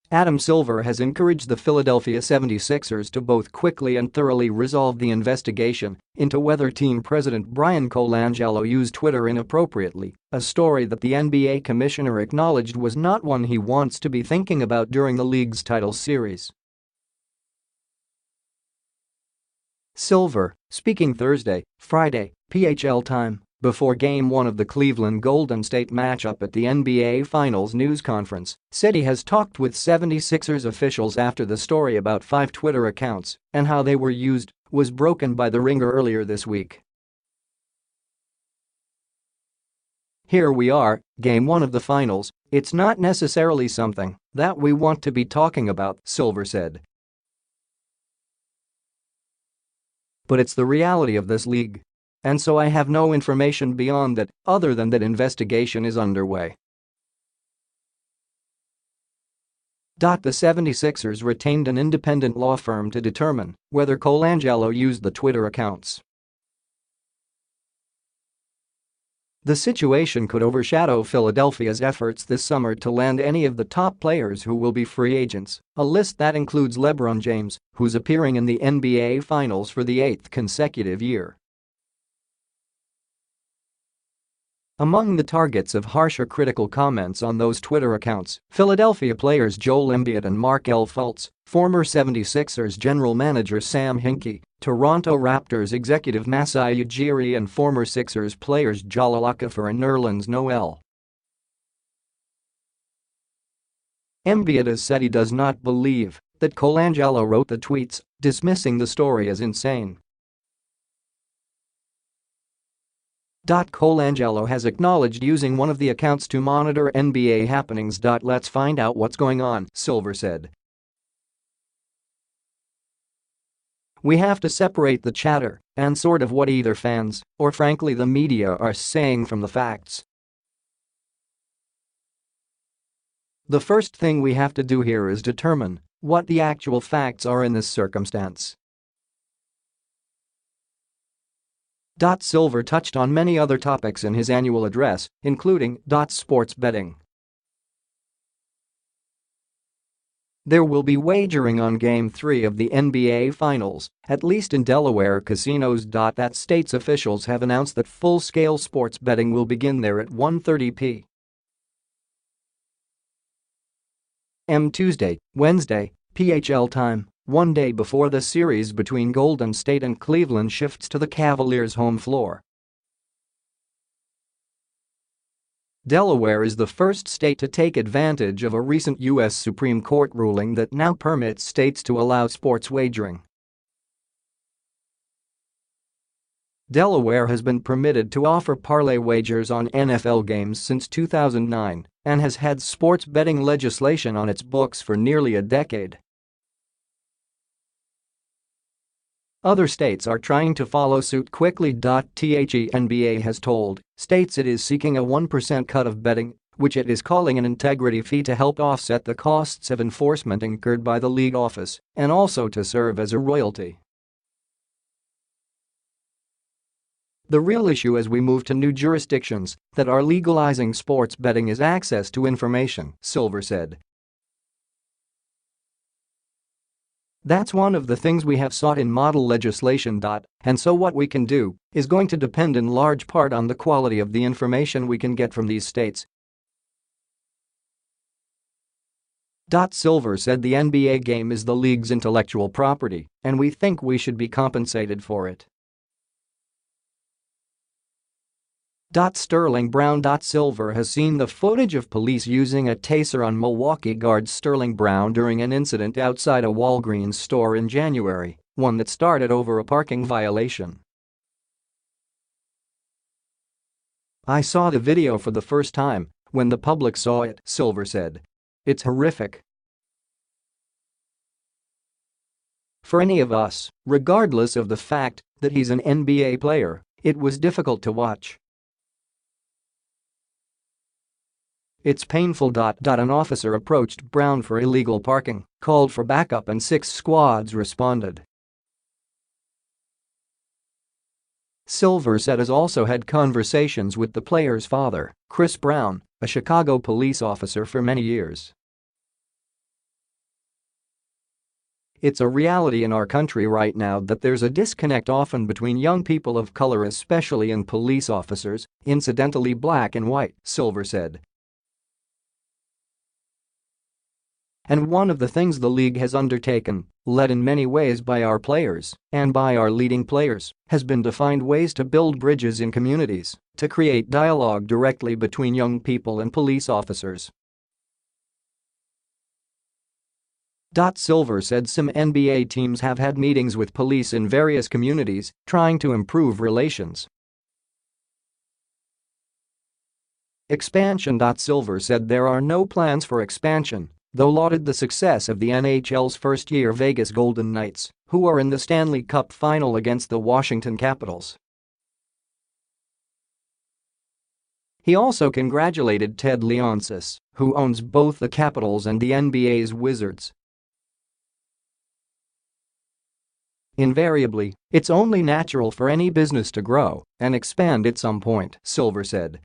Adam Silver has encouraged the Philadelphia 76ers to both quickly and thoroughly resolve the investigation into whether team president Brian Colangelo used Twitter inappropriately, a story that the NBA commissioner acknowledged was not one he wants to be thinking about during the league's title series. Silver, speaking Thursday, Friday, PHL time, before Game 1 of the Cleveland-Golden State matchup at the NBA Finals news conference, said he has talked with 76ers officials after the story about 5 Twitter accounts and how they were used was broken by The Ringer earlier this week. "Here we are, Game 1 of the Finals, it's not necessarily something that we want to be talking about," Silver said. "But it's the reality of this league. And so I have no information beyond that, other than that investigation is underway." The 76ers retained an independent law firm to determine whether Colangelo used the Twitter accounts. The situation could overshadow Philadelphia's efforts this summer to land any of the top players who will be free agents, a list that includes LeBron James, who's appearing in the NBA Finals for the 8th consecutive year. Among the targets of harsher critical comments on those Twitter accounts, Philadelphia players Joel Embiid and Markelle Fultz, former 76ers general manager Sam Hinkie, Toronto Raptors executive Masai Ujiri and former Sixers players Jahlil Okafor and Nerlens Noel. Embiid has said he does not believe that Colangelo wrote the tweets, dismissing the story as insane. Colangelo has acknowledged using one of the accounts to monitor NBA happenings. "Let's find out what's going on," Silver said. "We have to separate the chatter and sort of what either fans or frankly the media are saying from the facts. The first thing we have to do here is determine what the actual facts are in this circumstance." Silver touched on many other topics in his annual address, including sports betting. There will be wagering on Game 3 of the NBA Finals, at least in Delaware casinos. That state's officials have announced that full-scale sports betting will begin there at 1:30 p.m. Tuesday, Wednesday, PHL time, one day before the series between Golden State and Cleveland shifts to the Cavaliers' home floor. Delaware is the first state to take advantage of a recent U.S. Supreme Court ruling that now permits states to allow sports wagering. Delaware has been permitted to offer parlay wagers on NFL games since 2009 and has had sports betting legislation on its books for nearly a decade. Other states are trying to follow suit quickly. The NBA has told states it is seeking a 1% cut of betting, which it is calling an integrity fee, to help offset the costs of enforcement incurred by the league office and also to serve as a royalty. The real issue as we move to new jurisdictions that are legalizing sports betting is access to information, Silver said. That's one of the things we have sought in model legislation. And so what we can do is going to depend in large part on the quality of the information we can get from these states. Silver said the NBA game is the league's intellectual property, and we think we should be compensated for it. Sterling Brown. Silver has seen the footage of police using a taser on Milwaukee guard Sterling Brown during an incident outside a Walgreens store in January, one that started over a parking violation. "I saw the video for the first time when the public saw it," Silver said. "It's horrific. For any of us, regardless of the fact that he's an NBA player, it was difficult to watch. It's painful. An officer approached Brown for illegal parking, called for backup, and 6 squads responded." Silver said has also had conversations with the player's father, Chris Brown, a Chicago police officer for many years. "It's a reality in our country right now that there's a disconnect often between young people of color, especially in police officers, incidentally black and white," Silver said. "And one of the things the league has undertaken, led in many ways by our players and by our leading players, has been to find ways to build bridges in communities, to create dialogue directly between young people and police officers." Silver said some NBA teams have had meetings with police in various communities, trying to improve relations. Expansion. Silver said there are no plans for expansion, though lauded the success of the NHL's first-year Vegas Golden Knights, who are in the Stanley Cup final against the Washington Capitals. He also congratulated Ted Leonsis, who owns both the Capitals and the NBA's Wizards. "Invariably, it's only natural for any business to grow and expand at some point," Silver said.